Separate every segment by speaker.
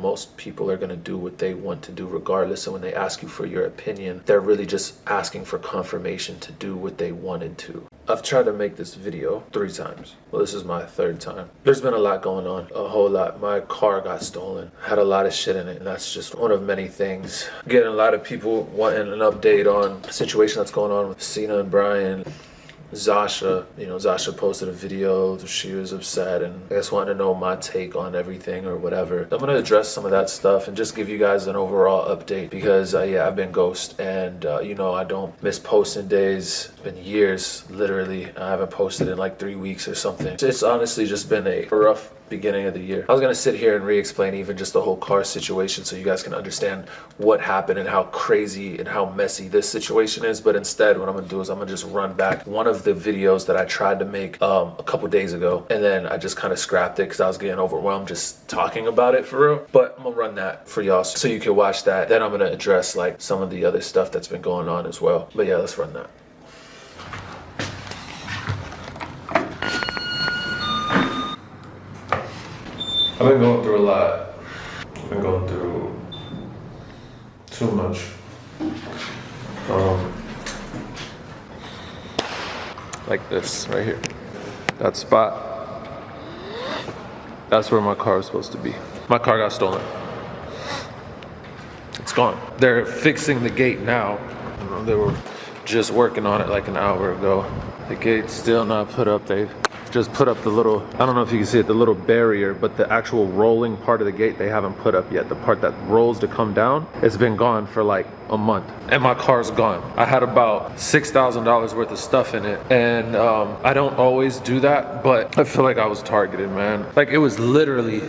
Speaker 1: Most people are going to do what they want to do regardless. So when they ask you for your opinion, they're really just asking for confirmation to do what they wanted to. I've tried to make this video 3 times. Well, this is my 3rd time. There's been a lot going on, a whole lot. My car got stolen, had a lot of shit in it, and that's just one of many things. Getting a lot of people wanting an update on the situation that's going on with Cena and Brian. Zasha, Zasha posted a video. She was upset and I guess wanted to know my take on everything or whatever. I'm going to address some of that stuff and just give you guys an overall update because I've been ghost and I don't miss posting days. It's been years, literally. I haven't posted in like 3 weeks or something. It's honestly just been a rough beginning of the year. I was gonna sit here and re-explain even just the whole car situation so you guys can understand what happened and how crazy and how messy this situation is, but instead what I'm gonna do is I'm gonna just run back one of the videos that I tried to make a couple days ago, and then I just kind of scrapped it because I was getting overwhelmed just talking about it for real. But I'm gonna run that for y'all so you can watch that. Then I'm gonna address like some of the other stuff that's been going on as well. But yeah, let's run that. I've been going through a lot. I've been going through too much. Like this right here. That spot. That's where my car was supposed to be. My car got stolen. It's gone. They're fixing the gate now. They were just working on it like an hour ago. The gate's still not put up. They just put up the little, I don't know if you can see it, the little barrier, but the actual rolling part of the gate they haven't put up yet. The part that rolls to come down, it's been gone for like a month and my car's gone. I had about $6,000 worth of stuff in it, and I don't always do that, but I feel like I was targeted, man. Like it was literally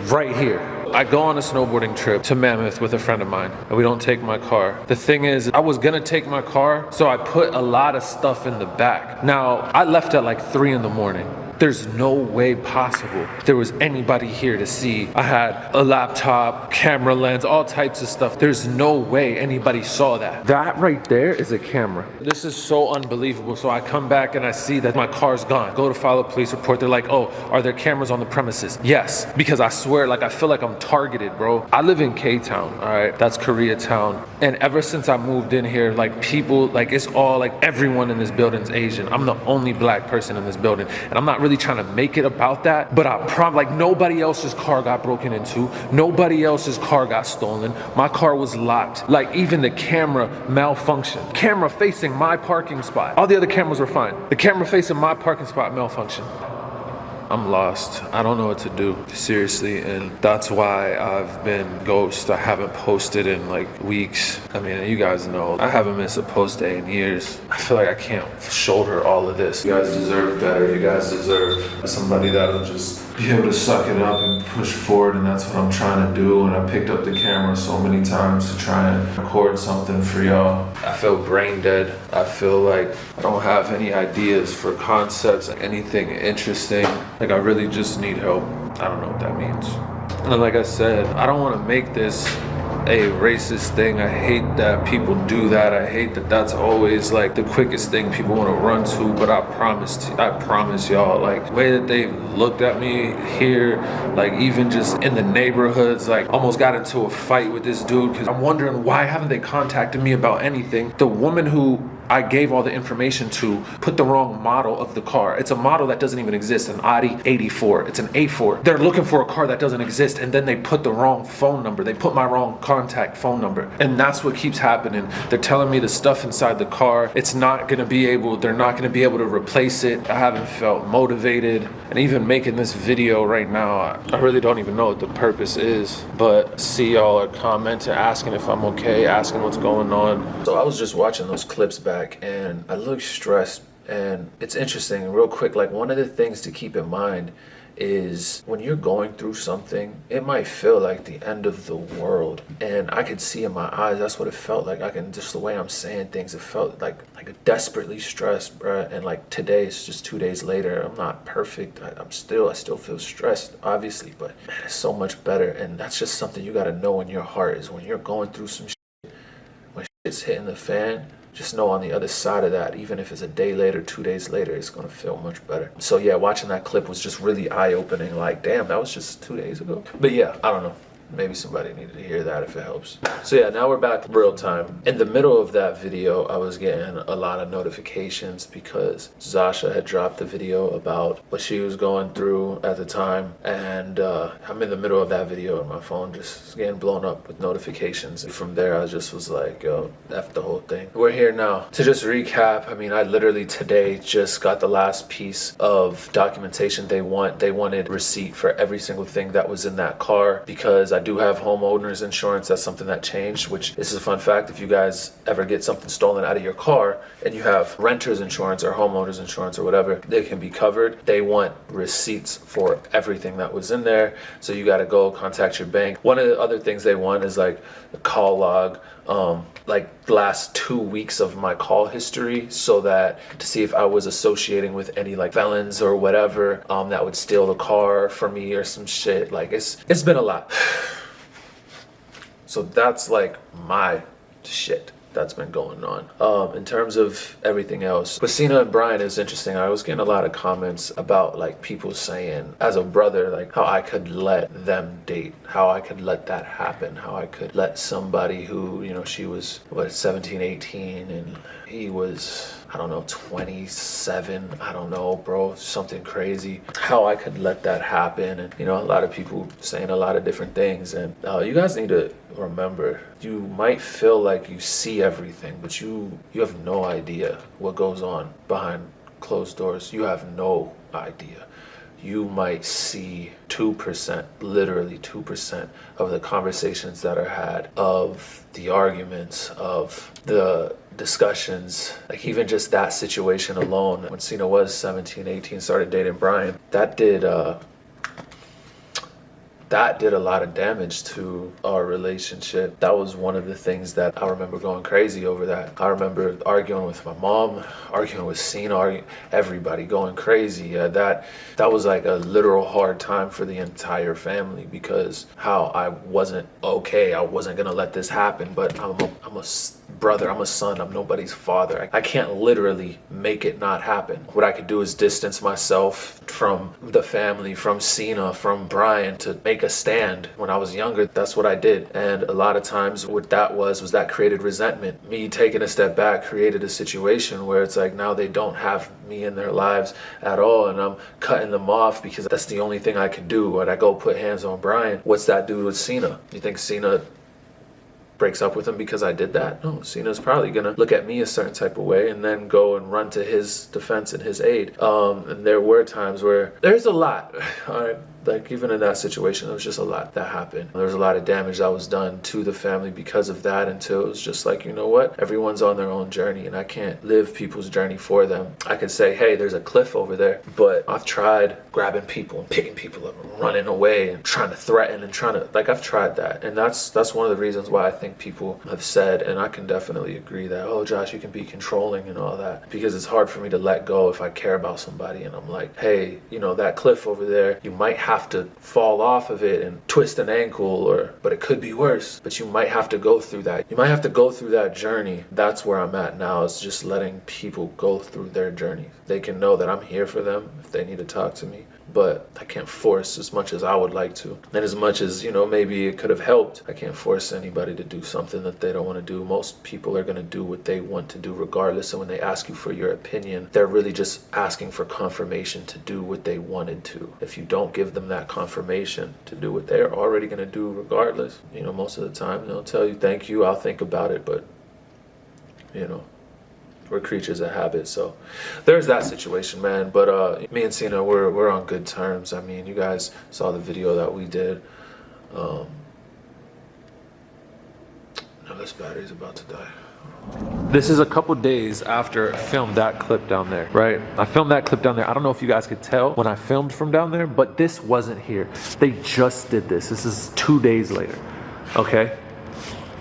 Speaker 1: right here. I go on a snowboarding trip to Mammoth with a friend of mine and we don't take my car. The thing is, I was gonna take my car, so I put a lot of stuff in the back. Now, I left at like 3 in the morning. There's no way possible there was anybody here to see. I had a laptop, camera lens, all types of stuff. There's no way anybody saw that. That right there is a camera. This is so unbelievable. So I come back and I see that my car's gone. Go to file a police report. They're like, oh, are there cameras on the premises? Yes, because I swear, like I feel like I'm targeted, bro. I live in K-Town, all right? That's Koreatown. And ever since I moved in here, like people, like it's all like everyone in this building's Asian. I'm the only black person in this building. And I'm not really trying to make it about that, but I promise, like nobody else's car got broken into, nobody else's car got stolen. My car was locked. Like even the camera malfunctioned. Camera facing my parking spot. All the other cameras were fine. The camera facing my parking spot malfunctioned. I'm lost. I don't know what to do, seriously, and that's why I've been ghost. I haven't posted in like weeks. I mean, you guys know, I haven't missed a post day in years. I feel like I can't shoulder all of this. You guys deserve better. You guys deserve somebody that'll just be able to suck it up and push forward, and that's what I'm trying to do. And I picked up the camera so many times to try and record something for y'all. I feel brain dead. I feel like I don't have any ideas for concepts, anything interesting. Like I really just need help. I don't know what that means. And like I said, I don't want to make this a racist thing. I hate that people do that. I hate that that's always like the quickest thing people want to run to, but I promise y'all, like the way that they looked at me here, like even just in the neighborhoods, like almost got into a fight with this dude because I'm wondering why haven't they contacted me about anything. The woman who I gave all the information to put the wrong model of the car. It's a model that doesn't even exist, an Audi 84. It's an A4. They're looking for a car that doesn't exist, and then they put the wrong phone number. They put my wrong contact phone number. And that's what keeps happening. They're telling me the stuff inside the car, they're not gonna be able to replace it. I haven't felt motivated. And even making this video right now, I really don't even know what the purpose is. But see y'all are commenting, asking if I'm okay, asking what's going on. So I was just watching those clips back and I look stressed, and it's interesting real quick, like one of the things to keep in mind is when you're going through something, it might feel like the end of the world, and I could see in my eyes that's what it felt like. Just the way I'm saying things, it felt like desperately stressed, bruh. And like today, it's just 2 days later. I'm not perfect. I still feel stressed, obviously, but man, it's so much better. And that's just something you got to know in your heart, is when you're going through some shit, when shit's hitting the fan, just know on the other side of that, even if it's a day later, 2 days later, it's gonna feel much better. So yeah, watching that clip was just really eye-opening. Like, damn, that was just 2 days ago. But yeah, I don't know. maybe somebody needed to hear that if it helps. So yeah, now we're back real time. In the middle of that video, I was getting a lot of notifications because Zasha had dropped a video about what she was going through at the time. And I'm in the middle of that video and my phone just getting blown up with notifications. And from there, I just was like, yo, F the whole thing. We're here now. To just recap, I mean, I literally today just got the last piece of documentation they want. They wanted receipt for every single thing that was in that car because I do have homeowners insurance. That's something that changed, which this is a fun fact. If you guys ever get something stolen out of your car and you have renter's insurance or homeowners insurance or whatever, they can be covered. They want receipts for everything that was in there. So you got to go contact your bank. One of the other things they want is like a call log, like last 2 weeks of my call history, so that to see if I was associating with any like felons or whatever that would steal the car from me or some shit. Like it's been a lot. So that's like my shit that's been going on. In terms of everything else, with Cena and Brian is interesting. I was getting a lot of comments about like people saying, as a brother, like how I could let them date, how I could let that happen, how I could let somebody who, you know, she was what, 17, 18 and he was, I don't know, 27, I don't know, bro, something crazy, how I could let that happen. And you know, a lot of people saying a lot of different things. And you guys need to remember, you might feel like you see everything, but you have no idea what goes on behind closed doors. You have no idea. You might see 2%, literally 2% of the conversations that are had, of the arguments, of the discussions. Like even just that situation alone, when Cena was 17, 18, started dating Brian, that did a lot of damage to our relationship. That was one of the things that I remember going crazy over. That I remember arguing with my mom, arguing with Cena, everybody going crazy. That was like a literal hard time for the entire family, because how I wasn't okay. I wasn't gonna let this happen, but I'm a brother, I'm a son, I'm nobody's father. I can't literally make it not happen. What I could do is distance myself from the family, from Cena, from Brian, to make a stand. When I was younger, that's what I did. And a lot of times what that was that created resentment. Me taking a step back created a situation where it's like now they don't have me in their lives at all, and I'm cutting them off because that's the only thing I can do. When I go put hands on Brian, what's that do with Cena? You think Cena breaks up with him because I did that? No, Cena's probably gonna look at me a certain type of way and then go and run to his defense and his aid. And there were times where there's a lot, all right, like even in that situation, there was just a lot that happened. There was a lot of damage that was done to the family because of that, until it was just like, you know what? Everyone's on their own journey and I can't live people's journey for them. I could say, hey, there's a cliff over there, but I've tried grabbing people and picking people up and running away and trying to threaten and trying to, like, I've tried that. And that's one of the reasons why I think people have said, and I can definitely agree that, oh, Josh, you can be controlling and all that, because it's hard for me to let go if I care about somebody and I'm like, hey, you know, that cliff over there, you might have to fall off of it and twist an ankle, but it could be worse, but you might have to go through that. You might have to go through that journey. That's where I'm at now, is just letting people go through their journey. They can know that I'm here for them if they need to talk to me, but I can't force as much as I would like to. And as much as, you know, maybe it could have helped, I can't force anybody to do something that they don't want to do. Most people are going to do what they want to do regardless. And when they ask you for your opinion, they're really just asking for confirmation to do what they wanted to. If you don't give them that confirmation to do what they're already going to do regardless, you know, most of the time they'll tell you, thank you, I'll think about it. But, you know, we're creatures of habit, so there's that situation, man. But me and Cena, we're on good terms. I mean, you guys saw the video that we did. No, this battery's about to die. This is a couple days after I filmed that clip down there, right? I filmed that clip down there. I don't know if you guys could tell when I filmed from down there, but this wasn't here. They just did this. This is 2 days later, okay?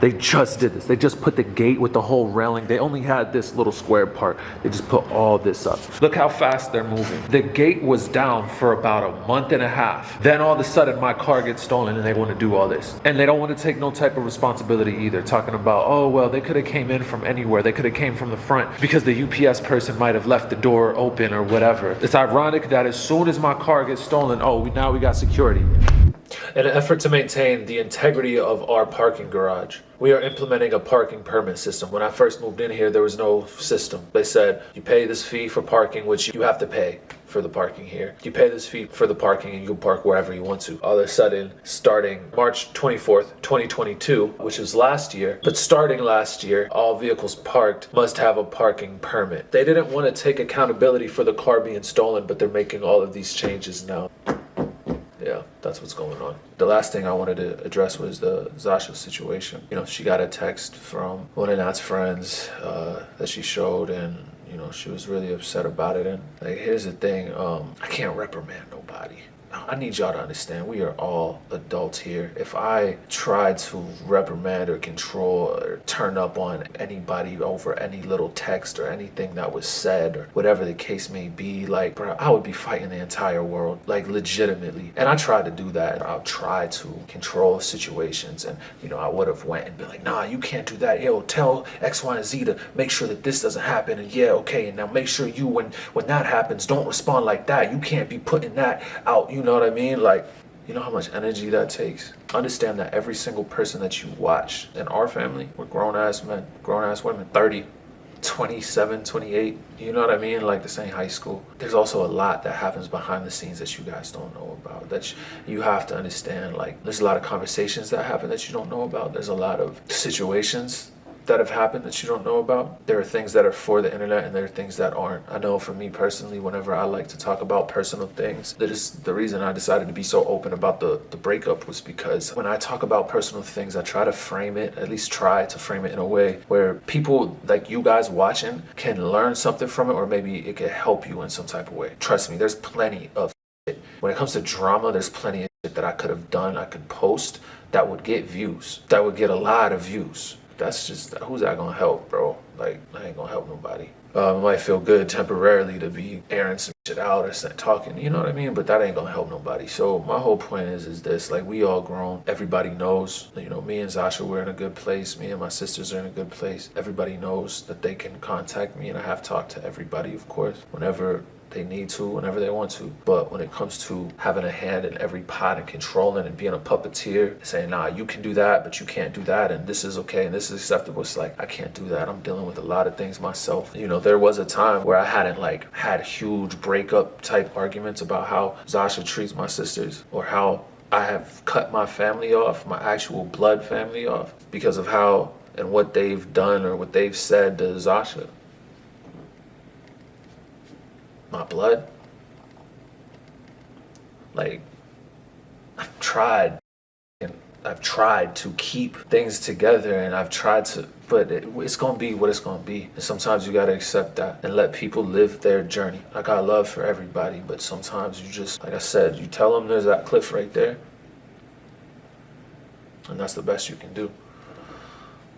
Speaker 1: They just did this. They just put the gate with the whole railing. They only had this little square part. They just put all this up. Look how fast they're moving. The gate was down for about a month and a half. Then all of a sudden my car gets stolen and they want to do all this. And they don't want to take no type of responsibility either. Talking about, oh, well, they could have came in from anywhere. They could have came from the front because the UPS person might have left the door open or whatever. It's ironic that as soon as my car gets stolen, oh, now we got security. In an effort to maintain the integrity of our parking garage, we are implementing a parking permit system. When I first moved in here, there was no system. They said, you pay this fee for parking, which you have to pay for the parking here. You pay this fee for the parking and you can park wherever you want to. All of a sudden, starting March 24th, 2022, which was last year, but starting last year, all vehicles parked must have a parking permit. They didn't want to take accountability for the car being stolen, but they're making all of these changes now. Yeah, that's what's going on. The last thing I wanted to address was the Zasha situation. You know, she got a text from one of Nat's friends that she showed, and you know, she was really upset about it. And like, here's the thing, I can't reprimand nobody. I need y'all to understand, we are all adults here. If I try to reprimand or control or turn up on anybody over any little text or anything that was said or whatever the case may be, like, bro, I would be fighting the entire world, like, legitimately. And I tried to do that. I'll try to control situations, and you know, I would have went and been like, nah, you can't do that. Yo, tell X, Y, and Z to make sure that this doesn't happen. And yeah, okay, and now make sure you, when that happens, don't respond like that. You can't be putting that out. You know what I mean? Like, you know how much energy that takes? Understand that every single person that you watch in our family, we're grown-ass men, grown-ass women, 30, 27, 28, you know what I mean? Like, this ain't high school. There's also a lot that happens behind the scenes that you guys don't know about, that you have to understand. Like, there's a lot of conversations that happen that you don't know about. There's a lot of situations that have happened that you don't know about. There are things that are for the internet and there are things that aren't. I know for me personally, whenever I like to talk about personal things, that is the reason I decided to be so open about the breakup, was because when I talk about personal things, I try to frame it, at least try to frame it in a way where people like you guys watching can learn something from it, or maybe it can help you in some type of way. Trust me, there's plenty of shit. When it comes to drama, there's plenty of shit that I could have done, I could post that would get views, that would get a lot of views. That's just, who's that gonna help, bro? Like, I ain't gonna help nobody. It might feel good temporarily to be airing some shit out or talking, you know what I mean? But that ain't gonna help nobody. So my whole point is this, like, we all grown. Everybody knows, you know, me and Zasha, we're in a good place. Me and my sisters are in a good place. Everybody knows that they can contact me, and I have talked to everybody, of course, whenever they need to, whenever they want to. But when it comes to having a hand in every pot and controlling and being a puppeteer, saying, nah, you can do that, but you can't do that, and this is okay, and this is acceptable, it's like, I can't do that. I'm dealing with a lot of things myself. You know, there was a time where I hadn't, like, had huge breakup type arguments about how Zasha treats my sisters, or how I have cut my family off, my actual blood family off, because of how and what they've done or what they've said to Zasha. My blood. Like, I've tried to keep things together, and I've tried to, but it's gonna be what it's gonna be. And sometimes you gotta accept that and let people live their journey. I got love for everybody, but sometimes you just, like I said, you tell them there's that cliff right there, and that's the best you can do.